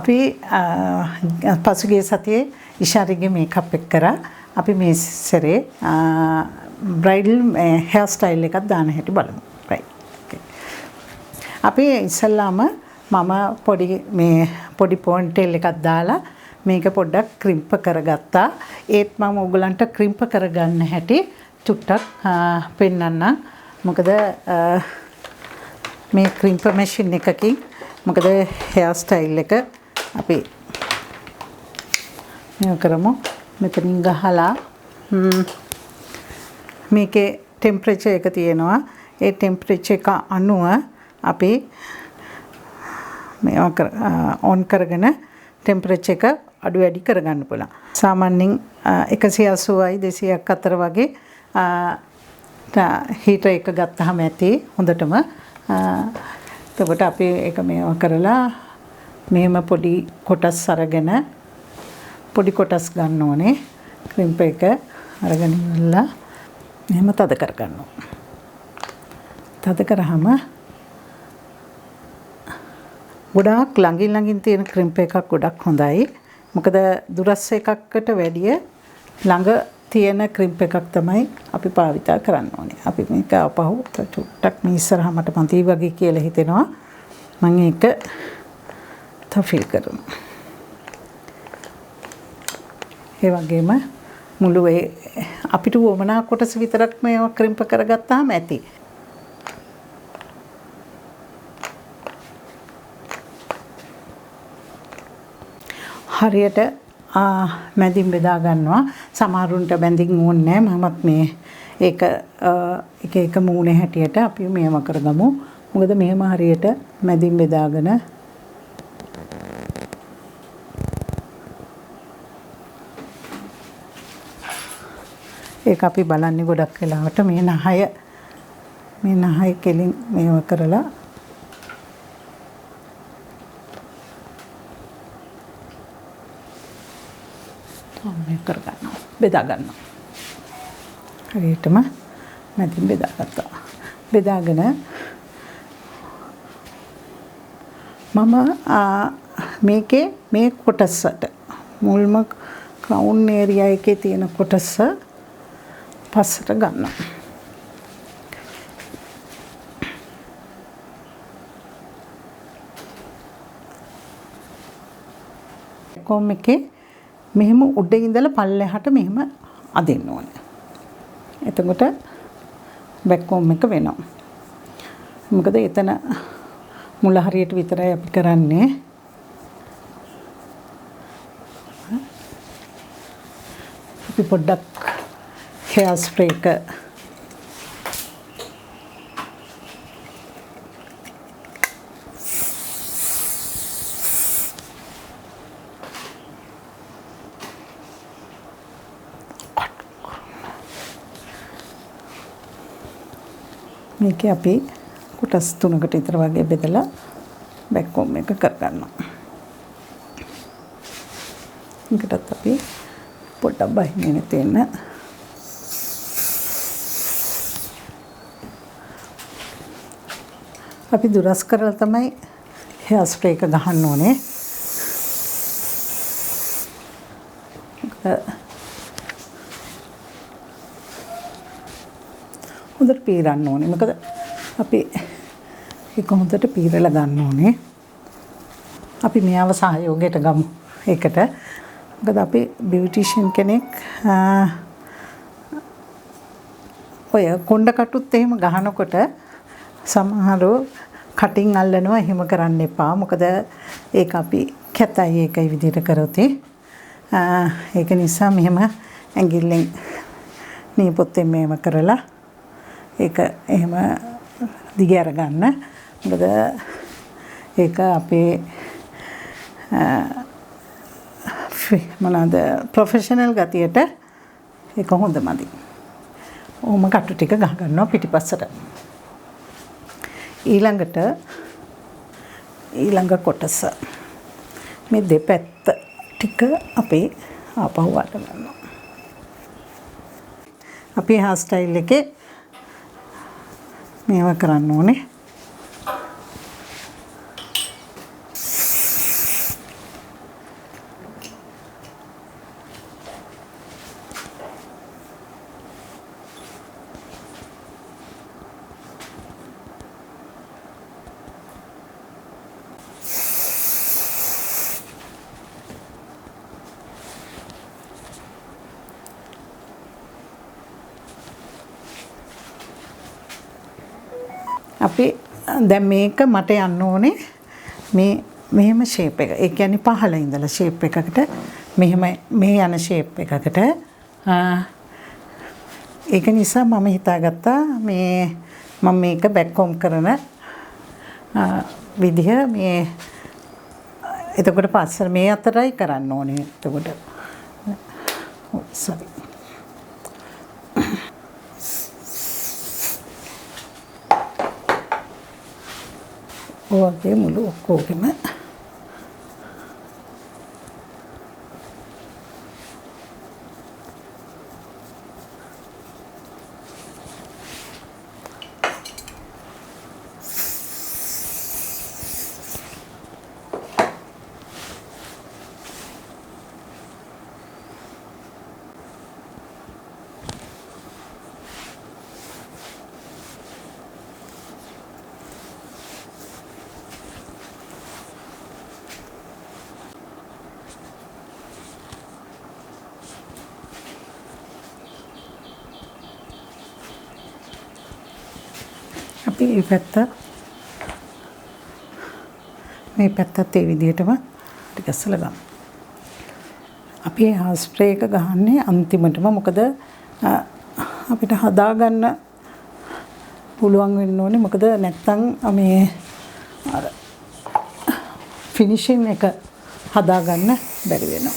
අපි පසුගිය සතියේ ඉෂාරිගේ මේකප් එක කරා. අපි මේ සැරේ බ්‍රයිඩල් හෙයාර් ස්ටයිල් එකක් දාන හැටි බලමු. right. okay. අපි ඉස්සල්ලාම මම පොඩි පොන්ටේල් එකක් දාලා මේක පොඩ්ඩක් ක්‍රිම්ප් කරගත්තා. ඒත් මම ඔයගලන්ට ක්‍රිම්ප් කරගන්න හැටි චුට්ටක් පෙන්නන්නම්. මොකද මේ ක්‍රිම්ප් මැෂින් එකකින් මොකද හෙයාර් ස්ටයිල් එක අපි මේ කරමු. මෙතනින් ගහලා මේකේ ටෙම්පරේචර් එක තියෙනවා. ඒ ටෙම්පරේචර් එක අනුව අපි මේ ඔන් කරගෙන ටෙම්පරේචර් එක අඩු වැඩි කරගන්න පුළුවන්. සාමාන්‍යයෙන් 180යි 200ක් අතර වගේ හීටර් එක ගත්තාම ඇති හොඳටම. එතකොට අපි ඒක මේවා කරලා මෙහෙම පොඩි කොටස් අරගෙන පොඩි කොටස් ගන්න ඕනේ. ක්‍රිම්ප් එක අරගෙන ඉවරලා මෙහෙම තද කරගන්නවා. තද කරාම ගොඩාක් ළඟින් තියෙන ක්‍රිම්ප් එකක් ගොඩක් හොඳයි. මොකද දුරස් එකකට වැඩිය ළඟ තියෙන ක්‍රිම්ප් එකක් තමයි අපි භාවිතා කරන්න ඕනේ. අපි මේක අපහු චුට්ටක් මේ ඉස්සරහා මට මන්ති වගේ කියලා හිතෙනවා. මම ඒක තෆිල් කරනවා. ඒ වගේම මුළු අපිට වමනා කොටස විතරක් මේව ක්‍රිම්ප් කරගත්තාම ඇති. හරියට මැදින් බෙදා ගන්නවා. සමහරුන්ට බැඳින් ඕනේ නැහැ. මමත් මේ ඒක එක මූණේ හැටියට අපි මේව කරගමු. මොකද මෙහෙම හරියට මැදින් බෙදාගෙන ඒක අපි බලන්නේ ගොඩක් වෙලාවට මේ නහය කෙලින් මේව කරලා මේ කරගන්නවා. බෙදා ගන්නවා. හරියටම මැදින් බෙදාගත්තා. බෙදාගෙන මම මේකේ මේ කොටසට මුල්ම ක්‍රවුන් ඒරියා එකේ තියෙන කොටස පස්සට ගන්නවා. කොම් එකේ මෙහෙම උඩ ඉඳලා පල්ලෙහාට මෙහෙම අදින්න ඕනේ. එතකොට බැක්කොම් එක වෙනවා. මොකද එතන මුල හරියට විතරයි අපි කරන්නේ. අපි පොඩ්ඩක් හෙයාර් ස්ප්‍රේ එක මේක අපි කොටස් 3කට විතර වගේ බෙදලා බැක්කොම් එක කරගන්නවා. ඒකටත් අපි පොඩ්ඩක් බහින්න තියෙන අපි දුරස් කරලා තමයි හෙයාර් ස්ප්‍රේ එක ගහන්න ඕනේ. හොඳට පීරන්න ඕනේ. මොකද අපි ඒක හොඳට පීරලා ගන්න ඕනේ. අපි මෙයාව සහයෝගයට ගමු. ඒකට මොකද අපි බියුටිෂියන් කෙනෙක් ඔය කොණ්ඩ කටුත් එහෙම ගහනකොට සමහරව කටින් අල්ලනවා. එහෙම කරන්න එපා. මොකද ඒක අපි කැතයි ඒකයි විදිහට කරොත් ඒක නිසා මෙහෙම ඇඟිල්ලෙන් නීපොත්තෙන් මේව කරලා ඒක එහෙම දිග අරගන්න. මොකද ඒක අපේ මොනවාද ප්‍රොෆෙෂනල් ගතියට ඒක හොඳමදි. ඕම කටු ටික ගහ ගන්නවා පිටිපස්සට. ඊළඟ කොටස මේ දෙපැත්ත ටික අපි ආපහු වඩ ගන්නවා. අපි හෙයාර් ස්ටයිල් එකේ මේව කරන්න ඕනේ. අපි දැන් මේක මට යන්න ඕනේ මෙහෙම ෂේප් එක. ඒ කියන්නේ පහළ ඉඳලා ෂේප් එකකට මෙහෙම මේ යන ෂේප් එකකට ඒක නිසා මම හිතාගත්තා මම මේක බෑක්කොම් කරන විදිහ මේ එතකොට පස්සර මේ අතරයි කරන්න ඕනේ. එතකොට sorry ඔයගේ මුළු ඔක්කොගෙම අපි මේ පැත්තත් ඒ විදිහටම ටික ගස්සලා ගමු. අපි හාල් ස්ප්‍රේ එක ගහන්නේ අන්තිමටම. මොකද අපිට හදාගන්න පුළුවන් වෙන්න ඕනේ. මොකද නැත්තම් මේ අර ෆිනිෂින් එක හදාගන්න බැරි වෙනවා.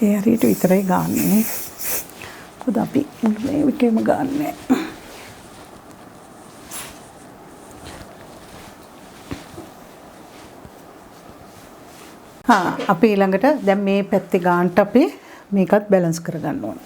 ඒ හරියට විතරයි ගන්නෙ. මොකද අපි මේ විකේම ගන්නෙ. අපි ඊළඟට දැන් මේ පැත්තේ ගන්නට අපි මේකත් බැලන්ස් කරගන්න ඕන.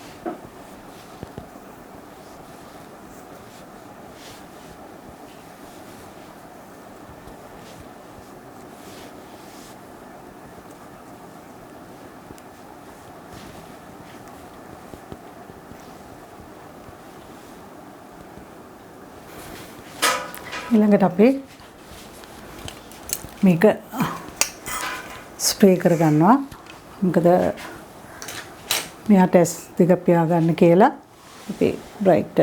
ඊළඟට අපි මේක ස්ප්‍රේ කරගන්නවා. මොකද මෙයාට S දෙක පියාගන්න කියලා අපි බ්‍රයිට්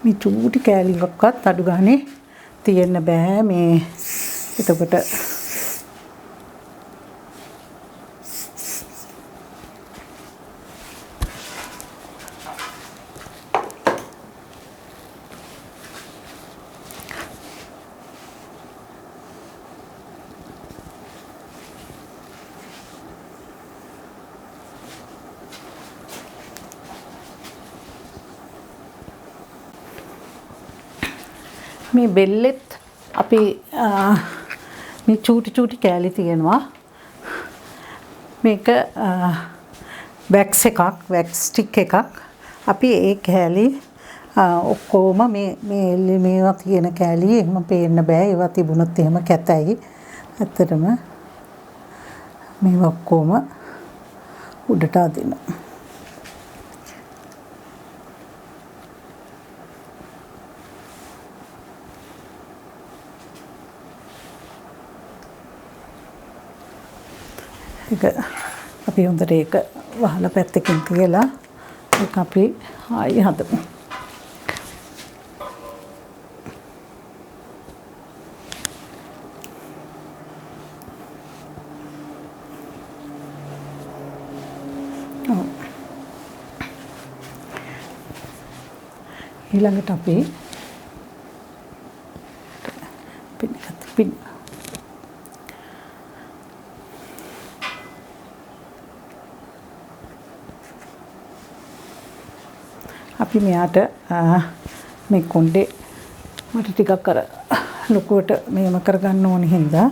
මේ චූටි කෑලියක්වත් අඩු ගානේ තියෙන්න බෑ මේ. එතකොට මේ බෙල්ලෙත් අපි මේ චූටි කෑලි තියෙනවා. මේක වැක්ස් එකක්, වැක්ස් ස්ටික් එකක්. අපි ඒ කෑලි ඔක්කොම මේවා තියෙන කෑලි එහෙම පේන්න බෑ. ඒවා තිබුණොත් එහෙම කැතයි. ඇත්තටම මේවා ඔක්කොම උඩට අදිනවා. ඒක අපි හොඳට ඒක වහලා පැත්තකින් තියලා ඒක අපි ආයෙ හදමු. ඊළඟට අපි පින් අපි මෙයාට මේ කොණ්ඩේ මට ටිකක් අර ලොකුවට මේම කරගන්න ඕනේ හින්දා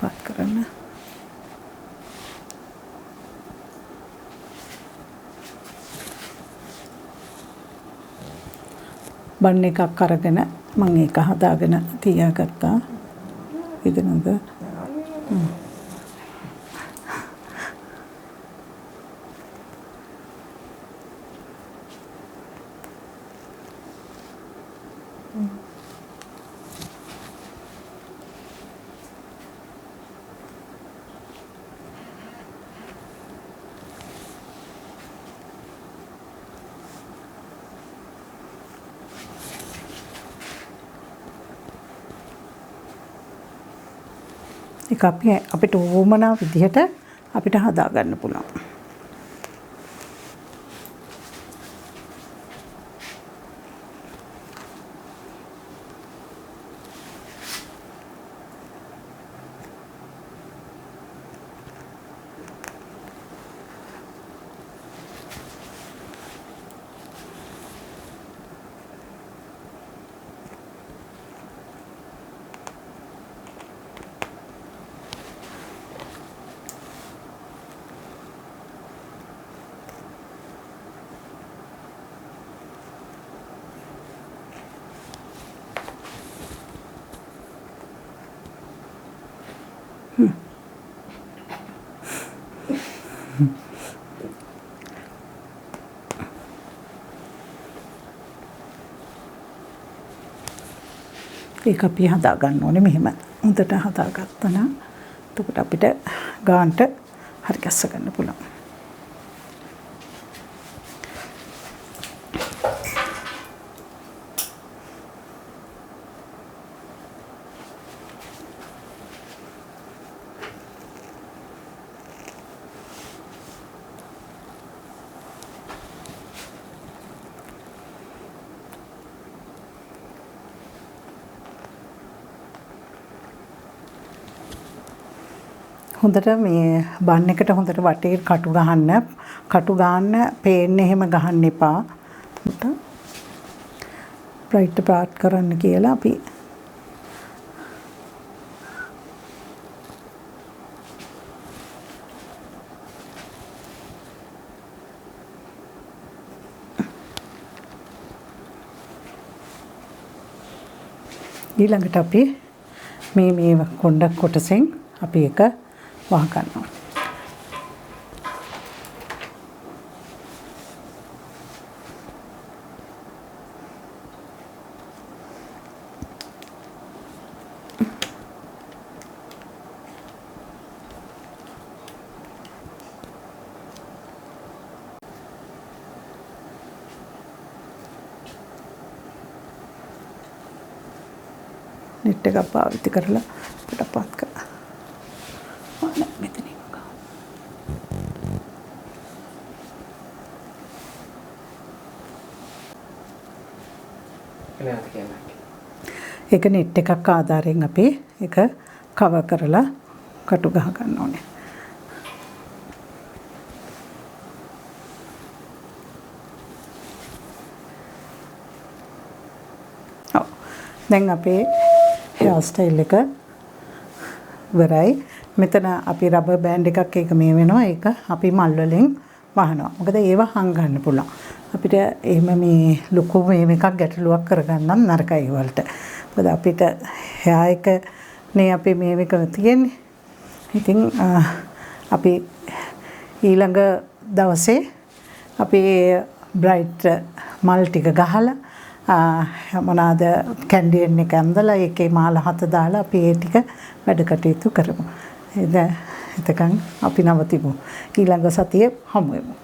පාත් කරගන්න. බන් එකක් අරගෙන මම ඒක හදාගෙන තියාගත්තා. ඉතින්ද ඒක අපිට ඕමනා විදිහට අපිට හදා ගන්න පුළුවන්. ඒක අපි හදා ගන්න ඕනේ මෙහෙම. හොඳට හදාගත්තා නම් එතකොට අපිට ගානට හරි ගැස්ස ගන්න පුළුවන්. හොඳට මේ බන් එකට හොඳට වටේ කටු ගන්න පේන්නේ එහෙම ගහන්න එපා. බ්‍රයිට් පාට් කරන්න කියලා අපි ඊළඟට අපි මේ කොණ්ඩක් කොටසෙන් අපි එක වහ ගන්නවා. නෙට් එකක් පාවිච්චි කරලා පිටපත් කරා. ඒක නෙට් එකක් ආධාරයෙන් අපි ඒක කවර් කරලා කටු ගහ ගන්න ඕනේ. දැන් අපේ හෙයාර් ස්ටයිල් එක ඉවරයි. මෙතන අපි රබර් බෑන්ඩ් එකක් ඒක මේ වෙනවා. ඒක අපි මල් වලින් වහනවා. මොකද ඒව හංගන්න පුළුවන්. අපිට එහෙම මේ ලොකු මේක ගැටලුවක් කරගන්නම් නරකයි වලට. මොකද අපිට හෙයාර් එක නේ අපි මේක තියෙන්නේ. ඉතින් අපි ඊළඟ දවසේ අපි බ්‍රයිට් මල් ටික ගහලා මොනවාද කැන්ඩියන් එක ඇඳලා ඒකේ මාල 7 දාලා අපි ඒ ටික වැඩ කටයුතු කරමු. එතකන් අපි නවතිමු. ඊළඟ සතියේ හමු වෙමු.